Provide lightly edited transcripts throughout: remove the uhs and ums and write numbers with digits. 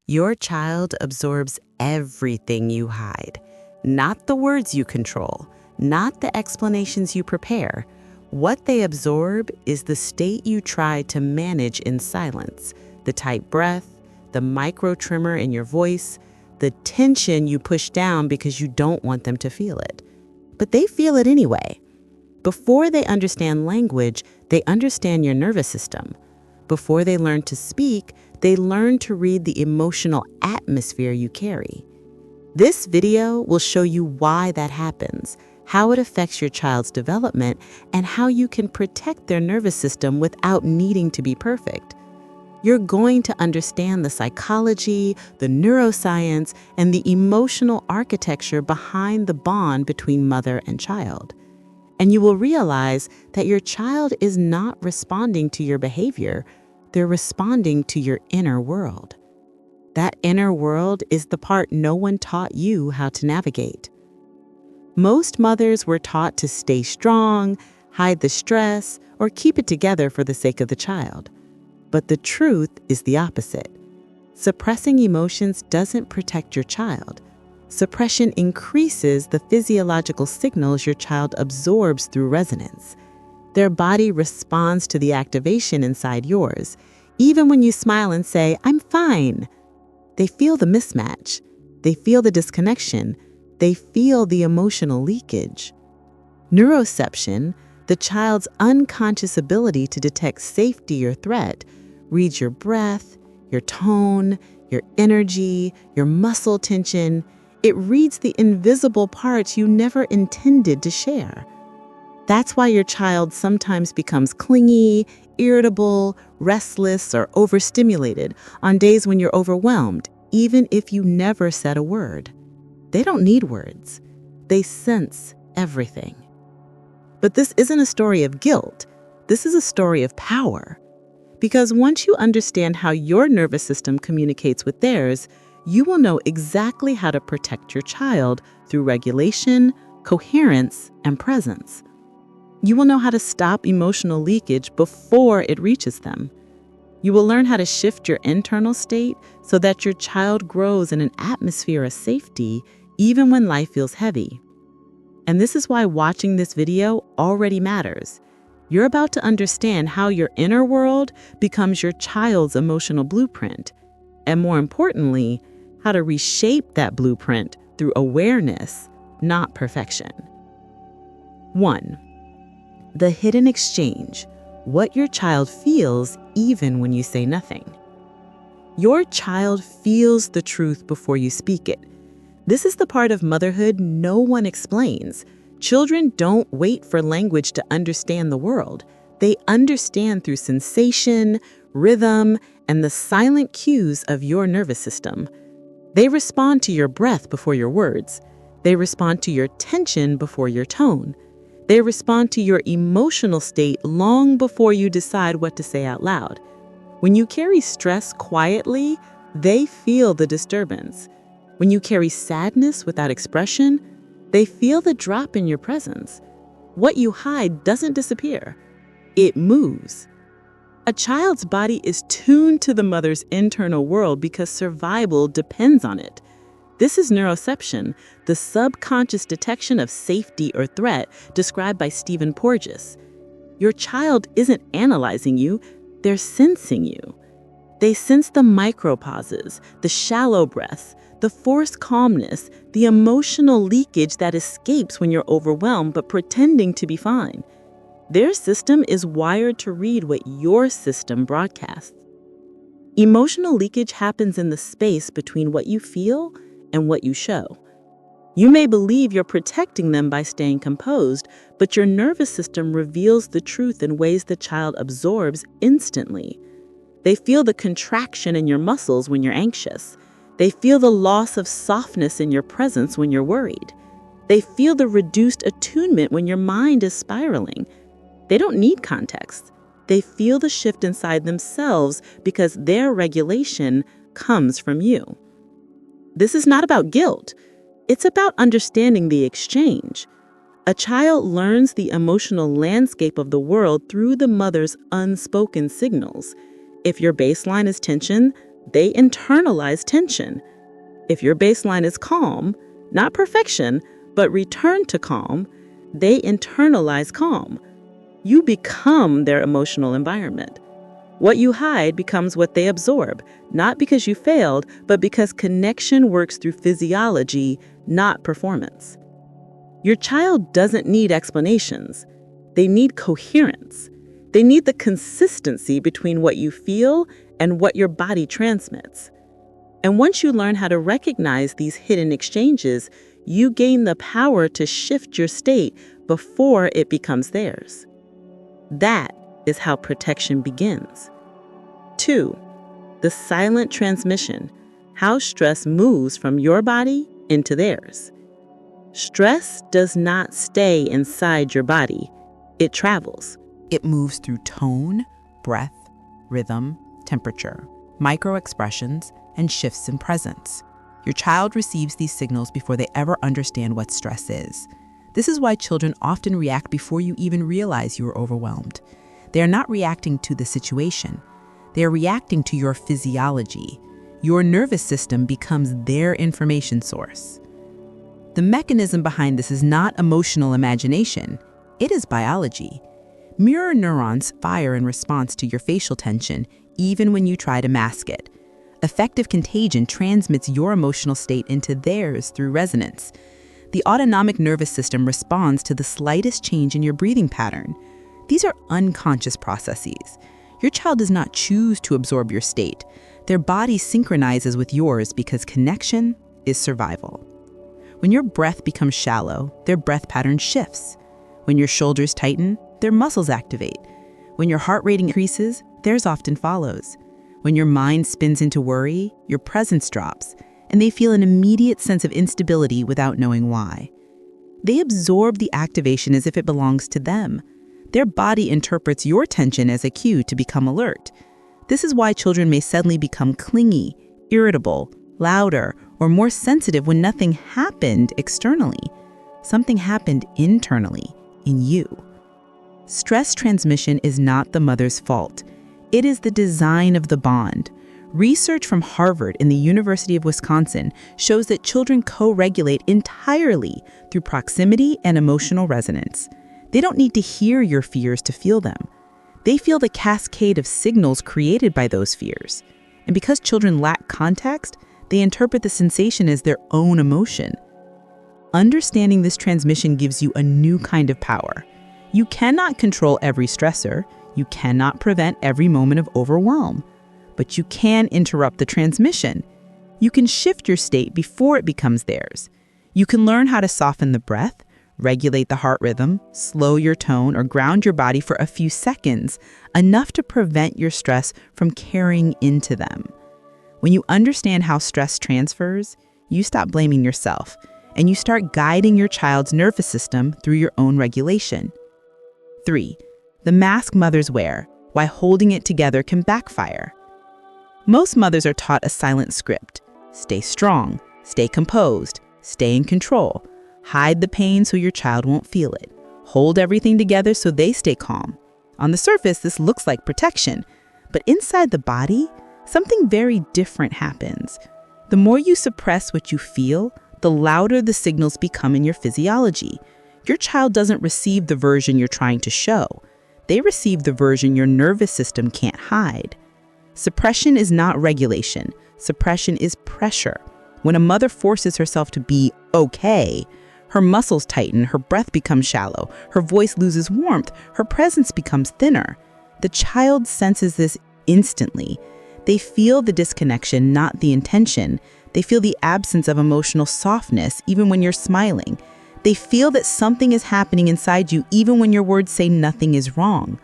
Your child absorbs everything you hide, not the words you control, not the explanations you prepare. What they absorb is the state you try to manage in silence, the tight breath, the micro tremor in your voice, the tension you push down because you don't want them to feel it. But they feel it anyway. Before they understand language, they understand your nervous system. Before they learn to speak, they learn to read the emotional atmosphere you carry. This video will show you why that happens, how it affects your child's development, and how you can protect their nervous system without needing to be perfect. You're going to understand the psychology, the neuroscience, and the emotional architecture behind the bond between mother and child. And you will realize that your child is not responding to your behavior, they're responding to your inner world. That inner world is the part no one taught you how to navigate. Most mothers were taught to stay strong, hide the stress, or keep it together for the sake of the child. But the truth is the opposite. Suppressing emotions doesn't protect your child. Suppression increases the physiological signals your child absorbs through resonance. Their body responds to the activation inside yours. Even when you smile and say, "I'm fine," they feel the mismatch. They feel the disconnection. They feel the emotional leakage. Neuroception, the child's unconscious ability to detect safety or threat, reads your breath, your tone, your energy, your muscle tension. It reads the invisible parts you never intended to share. That's why your child sometimes becomes clingy, irritable, restless, or overstimulated on days when you're overwhelmed, even if you never said a word. They don't need words. They sense everything. But this isn't a story of guilt. This is a story of power. Because once you understand how your nervous system communicates with theirs, you will know exactly how to protect your child through regulation, coherence, and presence. You will know how to stop emotional leakage before it reaches them. You will learn how to shift your internal state so that your child grows in an atmosphere of safety even when life feels heavy. And this is why watching this video already matters. You're about to understand how your inner world becomes your child's emotional blueprint, and more importantly, how to reshape that blueprint through awareness, not perfection. 1. The hidden exchange, what your child feels even when you say nothing. Your child feels the truth before you speak it. This is the part of motherhood no one explains. Children don't wait for language to understand the world. They understand through sensation, rhythm, and the silent cues of your nervous system. They respond to your breath before your words. They respond to your tension before your tone. They respond to your emotional state long before you decide what to say out loud. When you carry stress quietly, they feel the disturbance. When you carry sadness without expression, they feel the drop in your presence. What you hide doesn't disappear. It moves. A child's body is tuned to the mother's internal world because survival depends on it. This is neuroception, the subconscious detection of safety or threat described by Stephen Porges. Your child isn't analyzing you, they're sensing you. They sense the micropauses, the shallow breaths, the forced calmness, the emotional leakage that escapes when you're overwhelmed but pretending to be fine. Their system is wired to read what your system broadcasts. Emotional leakage happens in the space between what you feel and what you show. You may believe you're protecting them by staying composed, but your nervous system reveals the truth in ways the child absorbs instantly. They feel the contraction in your muscles when you're anxious. They feel the loss of softness in your presence when you're worried. They feel the reduced attunement when your mind is spiraling. They don't need context. They feel the shift inside themselves because their regulation comes from you. This is not about guilt. It's about understanding the exchange. A child learns the emotional landscape of the world through the mother's unspoken signals. If your baseline is tension, they internalize tension. If your baseline is calm, not perfection, but return to calm, they internalize calm. You become their emotional environment. What you hide becomes what they absorb, not because you failed, but because connection works through physiology, not performance. Your child doesn't need explanations. They need coherence. They need the consistency between what you feel and what your body transmits. And once you learn how to recognize these hidden exchanges, you gain the power to shift your state before it becomes theirs. That is how protection begins. 2. The silent transmission, how stress moves from your body into theirs. Stress does not stay inside your body. It travels. It moves through tone, breath, rhythm, temperature, micro-expressions, and shifts in presence. Your child receives these signals before they ever understand what stress is. This is why children often react before you even realize you are overwhelmed. They are not reacting to the situation. They are reacting to your physiology. Your nervous system becomes their information source. The mechanism behind this is not emotional imagination. It is biology. Mirror neurons fire in response to your facial tension, even when you try to mask it. Effective contagion transmits your emotional state into theirs through resonance. The autonomic nervous system responds to the slightest change in your breathing pattern. These are unconscious processes. Your child does not choose to absorb your state. Their body synchronizes with yours because connection is survival. When your breath becomes shallow, their breath pattern shifts. When your shoulders tighten, their muscles activate. When your heart rate increases, theirs often follows. When your mind spins into worry, your presence drops, and they feel an immediate sense of instability without knowing why. They absorb the activation as if it belongs to them. Their body interprets your tension as a cue to become alert. This is why children may suddenly become clingy, irritable, louder, or more sensitive when nothing happened externally. Something happened internally, in you. Stress transmission is not the mother's fault. It is the design of the bond. Research from Harvard and the University of Wisconsin shows that children co-regulate entirely through proximity and emotional resonance. They don't need to hear your fears to feel them. They feel the cascade of signals created by those fears. And because children lack context, they interpret the sensation as their own emotion. Understanding this transmission gives you a new kind of power. You cannot control every stressor. You cannot prevent every moment of overwhelm. But you can interrupt the transmission. You can shift your state before it becomes theirs. You can learn how to soften the breath, regulate the heart rhythm, slow your tone, or ground your body for a few seconds, enough to prevent your stress from carrying into them. When you understand how stress transfers, you stop blaming yourself, and you start guiding your child's nervous system through your own regulation. 3. The mask mothers wear, why holding it together can backfire. Most mothers are taught a silent script. Stay strong, stay composed, stay in control. Hide the pain so your child won't feel it. Hold everything together so they stay calm. On the surface, this looks like protection, but inside the body, something very different happens. The more you suppress what you feel, the louder the signals become in your physiology. Your child doesn't receive the version you're trying to show. They receive the version your nervous system can't hide. Suppression is not regulation. Suppression is pressure. When a mother forces herself to be okay, her muscles tighten, her breath becomes shallow, her voice loses warmth, her presence becomes thinner. The child senses this instantly. They feel the disconnection, not the intention. They feel the absence of emotional softness, even when you're smiling. They feel that something is happening inside you, even when your words say nothing is wrong.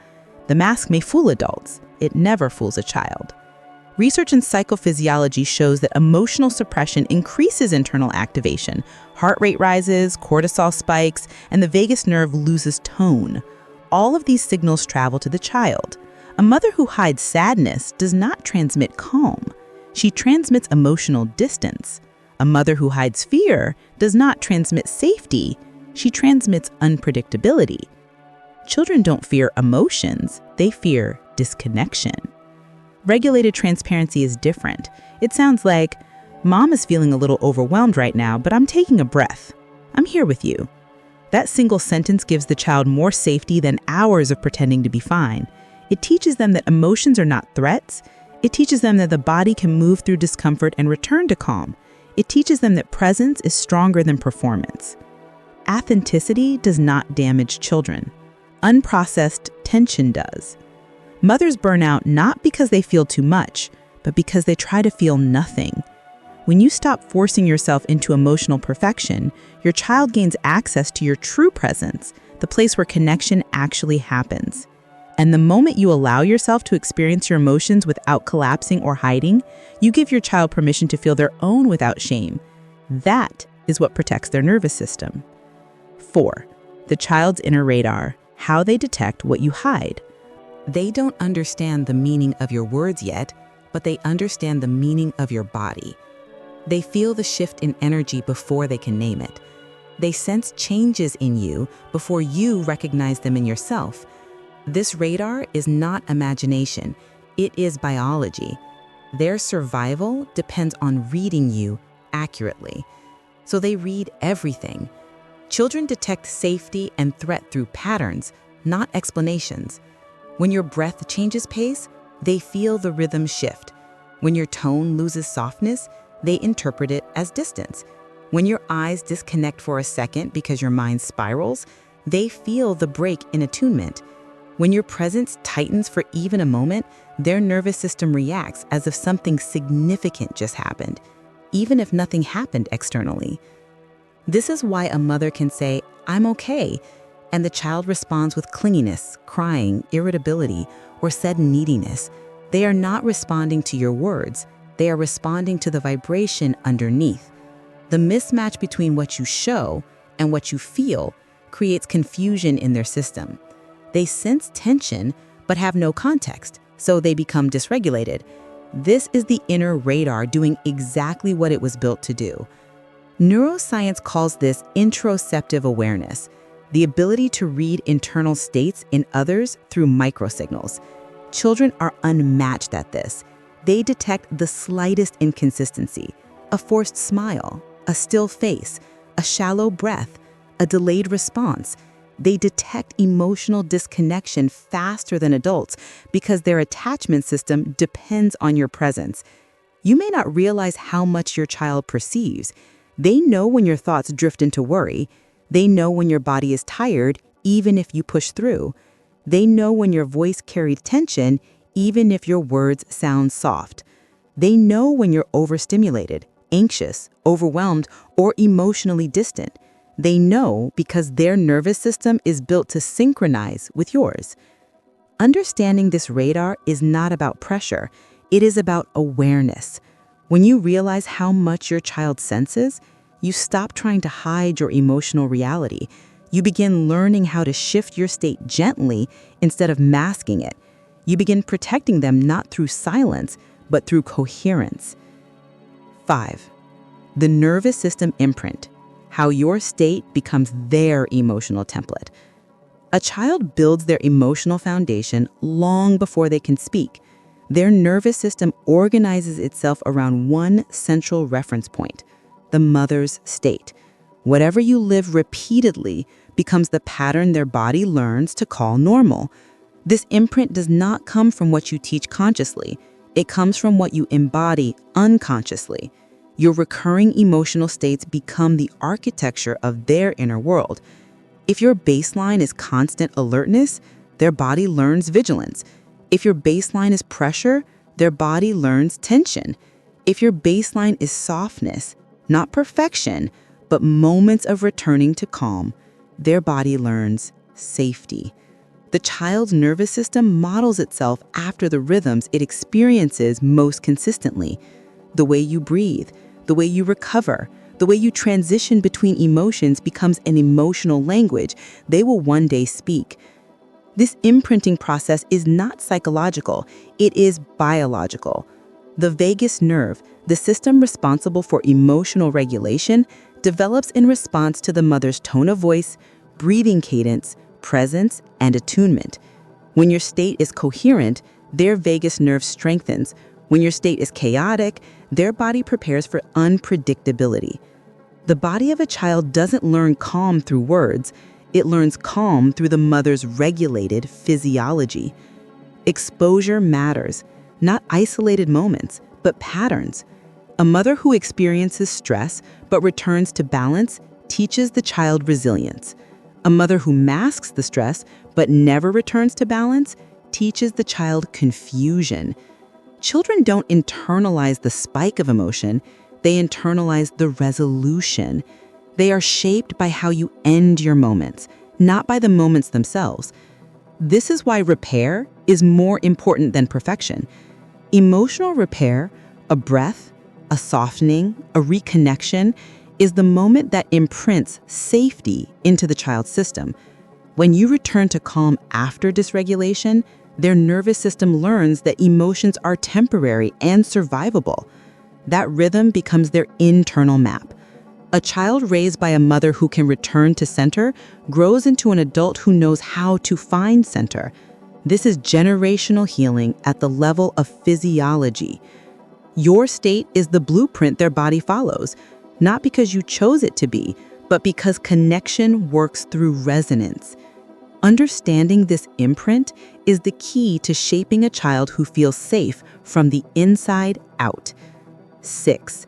The mask may fool adults. It never fools a child. Research in psychophysiology shows that emotional suppression increases internal activation. Heart rate rises, cortisol spikes, and the vagus nerve loses tone. All of these signals travel to the child. A mother who hides sadness does not transmit calm. She transmits emotional distance. A mother who hides fear does not transmit safety. She transmits unpredictability. Children don't fear emotions, they fear disconnection. Regulated transparency is different. It sounds like, "Mom is feeling a little overwhelmed right now, but I'm taking a breath. I'm here with you." That single sentence gives the child more safety than hours of pretending to be fine. It teaches them that emotions are not threats. It teaches them that the body can move through discomfort and return to calm. It teaches them that presence is stronger than performance. Authenticity does not damage children. Unprocessed tension does. Mothers burn out not because they feel too much, but because they try to feel nothing. When you stop forcing yourself into emotional perfection, your child gains access to your true presence, the place where connection actually happens. And the moment you allow yourself to experience your emotions without collapsing or hiding, you give your child permission to feel their own without shame. That is what protects their nervous system. 4. The child's inner radar, how they detect what you hide. They don't understand the meaning of your words yet, but they understand the meaning of your body. They feel the shift in energy before they can name it. They sense changes in you before you recognize them in yourself. This radar is not imagination, it is biology. Their survival depends on reading you accurately. So they read everything. Children detect safety and threat through patterns, not explanations. When your breath changes pace, they feel the rhythm shift. When your tone loses softness, they interpret it as distance. When your eyes disconnect for a second because your mind spirals, they feel the break in attunement. When your presence tightens for even a moment, their nervous system reacts as if something significant just happened, even if nothing happened externally. This is why a mother can say, "I'm okay," and the child responds with clinginess, crying, irritability, or sudden neediness. They are not responding to your words. They are responding to the vibration underneath. The mismatch between what you show and what you feel creates confusion in their system. They sense tension but have no context, so they become dysregulated. This is the inner radar doing exactly what it was built to do. Neuroscience calls this interoceptive awareness, the ability to read internal states in others through microsignals. Children are unmatched at this. They detect the slightest inconsistency, a forced smile, a still face, a shallow breath, a delayed response. They detect emotional disconnection faster than adults because their attachment system depends on your presence. You may not realize how much your child perceives. They know when your thoughts drift into worry. They know when your body is tired, even if you push through. They know when your voice carries tension, even if your words sound soft. They know when you're overstimulated, anxious, overwhelmed, or emotionally distant. They know because their nervous system is built to synchronize with yours. Understanding this radar is not about pressure. It is about awareness. When you realize how much your child senses, you stop trying to hide your emotional reality. You begin learning how to shift your state gently instead of masking it. You begin protecting them not through silence, but through coherence. 5. The nervous system imprint, how your state becomes their emotional template. A child builds their emotional foundation long before they can speak. Their nervous system organizes itself around one central reference point, the mother's state. Whatever you live repeatedly becomes the pattern their body learns to call normal. This imprint does not come from what you teach consciously. It comes from what you embody unconsciously. Your recurring emotional states become the architecture of their inner world. If your baseline is constant alertness, their body learns vigilance. If your baseline is pressure, their body learns tension. If your baseline is softness, not perfection, but moments of returning to calm, their body learns safety. The child's nervous system models itself after the rhythms it experiences most consistently. The way you breathe, the way you recover, the way you transition between emotions becomes an emotional language they will one day speak. This imprinting process is not psychological, it is biological. The vagus nerve, the system responsible for emotional regulation, develops in response to the mother's tone of voice, breathing cadence, presence, and attunement. When your state is coherent, Their vagus nerve strengthens. When your state is chaotic, their body prepares for unpredictability. The body of a child doesn't learn calm through words, it learns calm through the mother's regulated physiology. Exposure matters, not isolated moments, but patterns. A mother who experiences stress but returns to balance teaches the child resilience. A mother who masks the stress but never returns to balance teaches the child confusion. Children don't internalize the spike of emotion, they internalize the resolution. They are shaped by how you end your moments, not by the moments themselves. This is why repair is more important than perfection. Emotional repair, a breath, a softening, a reconnection, is the moment that imprints safety into the child's system. When you return to calm after dysregulation, their nervous system learns that emotions are temporary and survivable. That rhythm becomes their internal map. A child raised by a mother who can return to center grows into an adult who knows how to find center. This is generational healing at the level of physiology. Your state is the blueprint their body follows, not because you chose it to be, but because connection works through resonance. Understanding this imprint is the key to shaping a child who feels safe from the inside out. 6.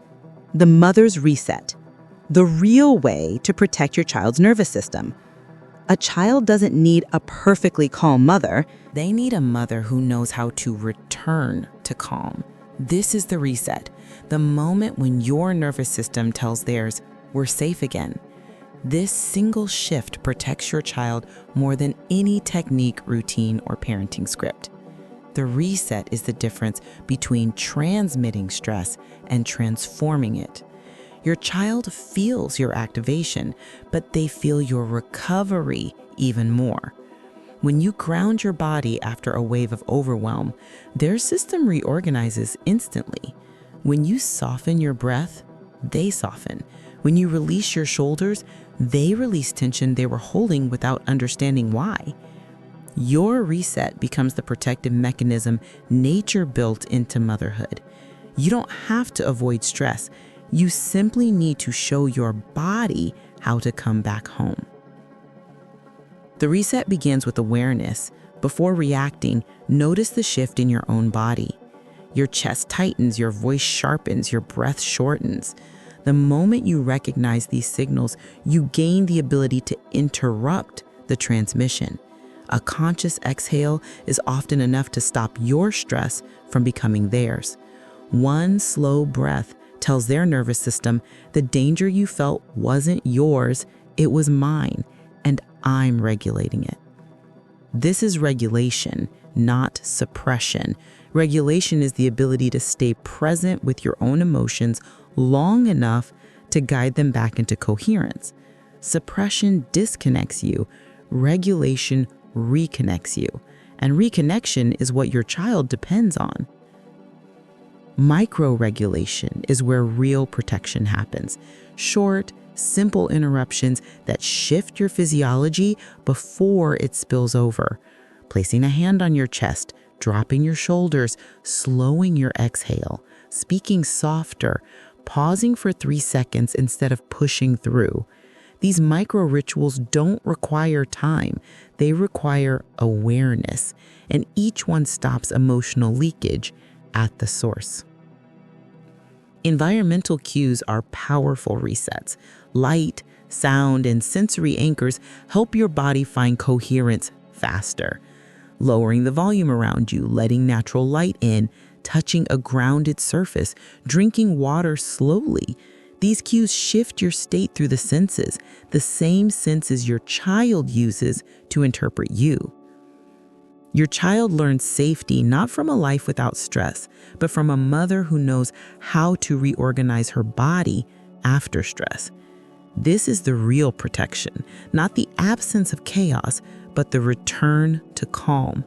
The mother's reset. The real way to protect your child's nervous system. A child doesn't need a perfectly calm mother. They need a mother who knows how to return to calm. This is the reset, the moment when your nervous system tells theirs, "We're safe again." This single shift protects your child more than any technique, routine, or parenting script. The reset is the difference between transmitting stress and transforming it. Your child feels your activation, but they feel your recovery even more. When you ground your body after a wave of overwhelm, their system reorganizes instantly. When you soften your breath, they soften. When you release your shoulders, they release tension they were holding without understanding why. Your reset becomes the protective mechanism nature built into motherhood. You don't have to avoid stress. You simply need to show your body how to come back home. The reset begins with awareness. Before reacting, notice the shift in your own body. Your chest tightens, your voice sharpens, your breath shortens. The moment you recognize these signals, you gain the ability to interrupt the transmission. A conscious exhale is often enough to stop your stress from becoming theirs. One slow breath tells their nervous system the danger you felt wasn't yours, it was mine, and I'm regulating it. This is regulation, not suppression. Regulation is the ability to stay present with your own emotions long enough to guide them back into coherence. Suppression disconnects you. Regulation reconnects you. And reconnection is what your child depends on. Micro-regulation is where real protection happens. Short, simple interruptions that shift your physiology before it spills over. Placing a hand on your chest, dropping your shoulders, slowing your exhale, speaking softer, pausing for 3 seconds instead of pushing through. These micro rituals don't require time, they require awareness, and each one stops emotional leakage at the source. Environmental cues are powerful resets. Light, sound, and sensory anchors help your body find coherence faster. Lowering the volume around you, letting natural light in, touching a grounded surface, drinking water slowly. These cues shift your state through the senses, the same senses your child uses to interpret you. Your child learns safety not from a life without stress, but from a mother who knows how to reorganize her body after stress. This is the real protection, not the absence of chaos, but the return to calm.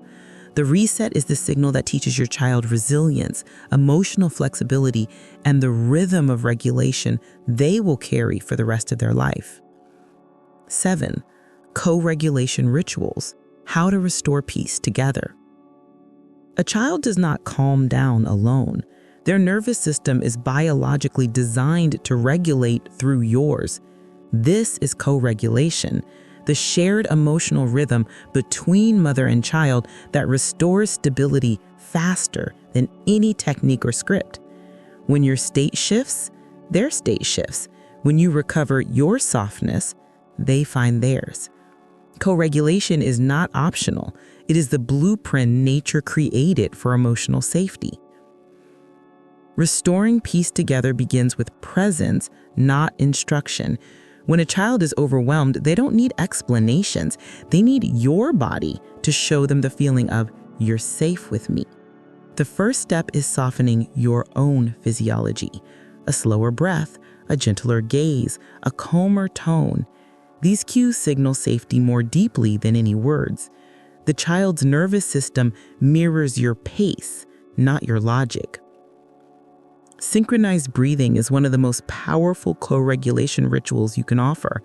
The reset is the signal that teaches your child resilience, emotional flexibility, and the rhythm of regulation they will carry for the rest of their life. 7. Co-regulation rituals. How to restore peace together. A child does not calm down alone. Their nervous system is biologically designed to regulate through yours. This is co-regulation, the shared emotional rhythm between mother and child that restores stability faster than any technique or script. When your state shifts, their state shifts. When you recover your softness, they find theirs. Co-regulation is not optional. It is the blueprint nature created for emotional safety. Restoring peace together begins with presence, not instruction. When a child is overwhelmed, they don't need explanations. They need your body to show them the feeling of, "You're safe with me." The first step is softening your own physiology. A slower breath, a gentler gaze, a calmer tone. These cues signal safety more deeply than any words. The child's nervous system mirrors your pace, not your logic. Synchronized breathing is one of the most powerful co-regulation rituals you can offer.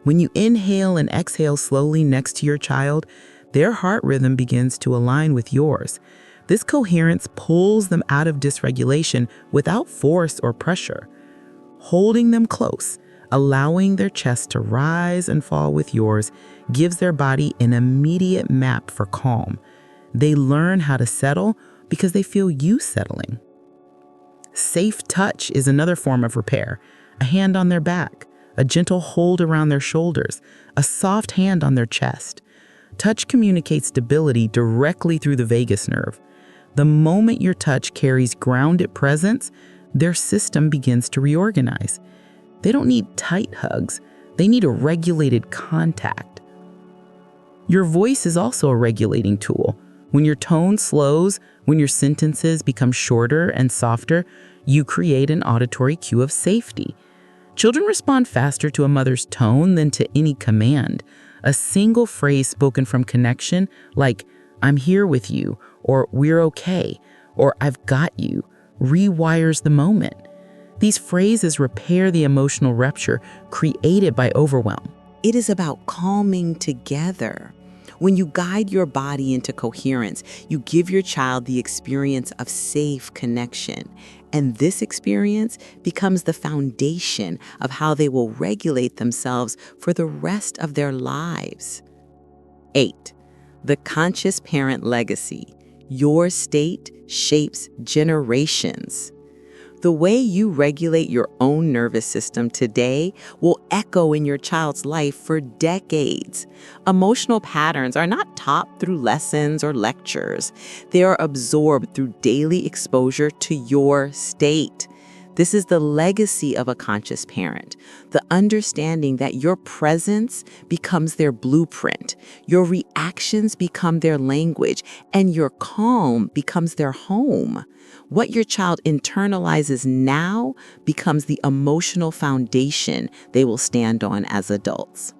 When you inhale and exhale slowly next to your child, their heart rhythm begins to align with yours. This coherence pulls them out of dysregulation without force or pressure. Holding them close, allowing their chest to rise and fall with yours, gives their body an immediate map for calm. They learn how to settle because they feel you settling. Safe touch is another form of repair. A hand on their back, a gentle hold around their shoulders, a soft hand on their chest. Touch communicates stability directly through the vagus nerve. The moment your touch carries grounded presence, their system begins to reorganize. They don't need tight hugs. They need a regulated contact. Your voice is also a regulating tool. When your tone slows, when your sentences become shorter and softer, you create an auditory cue of safety. Children respond faster to a mother's tone than to any command. A single phrase spoken from connection, like, "I'm here with you," or "we're okay," or "I've got you," rewires the moment. These phrases repair the emotional rupture created by overwhelm. It is about calming together. When you guide your body into coherence, you give your child the experience of safe connection. And this experience becomes the foundation of how they will regulate themselves for the rest of their lives. 8. The conscious parent legacy. Your state shapes generations. The way you regulate your own nervous system today will echo in your child's life for decades. Emotional patterns are not taught through lessons or lectures. They are absorbed through daily exposure to your state. This is the legacy of a conscious parent, the understanding that your presence becomes their blueprint, your reactions become their language, and your calm becomes their home. What your child internalizes now becomes the emotional foundation they will stand on as adults.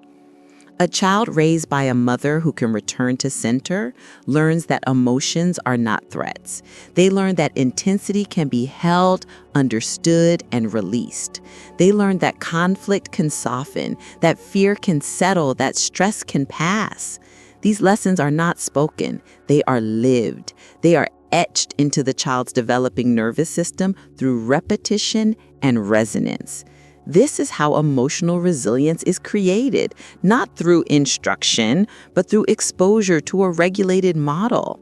A child raised by a mother who can return to center learns that emotions are not threats. They learn that intensity can be held, understood, and released. They learn that conflict can soften, that fear can settle, that stress can pass. These lessons are not spoken. They are lived. They are etched into the child's developing nervous system through repetition and resonance. This is how emotional resilience is created, not through instruction, but through exposure to a regulated model.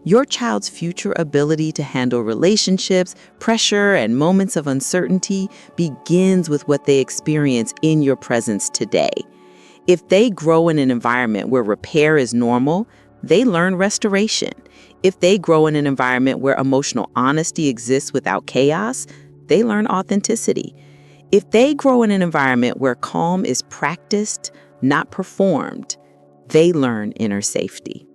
Your child's future ability to handle relationships, pressure, and moments of uncertainty begins with what they experience in your presence today. If they grow in an environment where repair is normal, they learn restoration. If they grow in an environment where emotional honesty exists without chaos, they learn authenticity. If they grow in an environment where calm is practiced, not performed, they learn inner safety.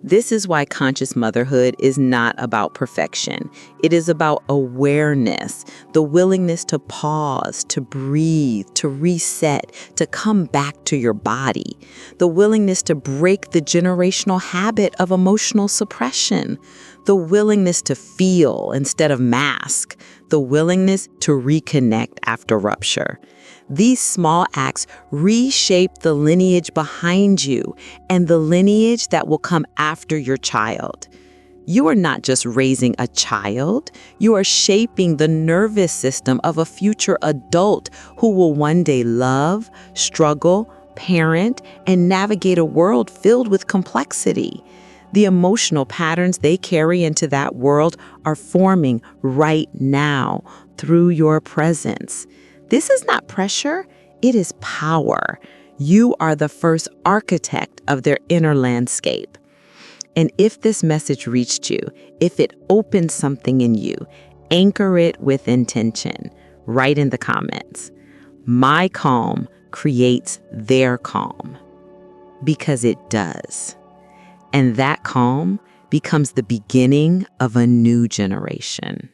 This is why conscious motherhood is not about perfection. It is about awareness, the willingness to pause, to breathe, to reset, to come back to your body, the willingness to break the generational habit of emotional suppression, the willingness to feel instead of mask, the willingness to reconnect after rupture. These small acts reshape the lineage behind you and the lineage that will come after your child. You are not just raising a child, you are shaping the nervous system of a future adult who will one day love, struggle, parent, and navigate a world filled with complexity. The emotional patterns they carry into that world are forming right now through your presence. This is not pressure, it is power. You are the first architect of their inner landscape. And if this message reached you, if it opened something in you, anchor it with intention. Write in the comments, "My calm creates their calm," because it does. And that calm becomes the beginning of a new generation.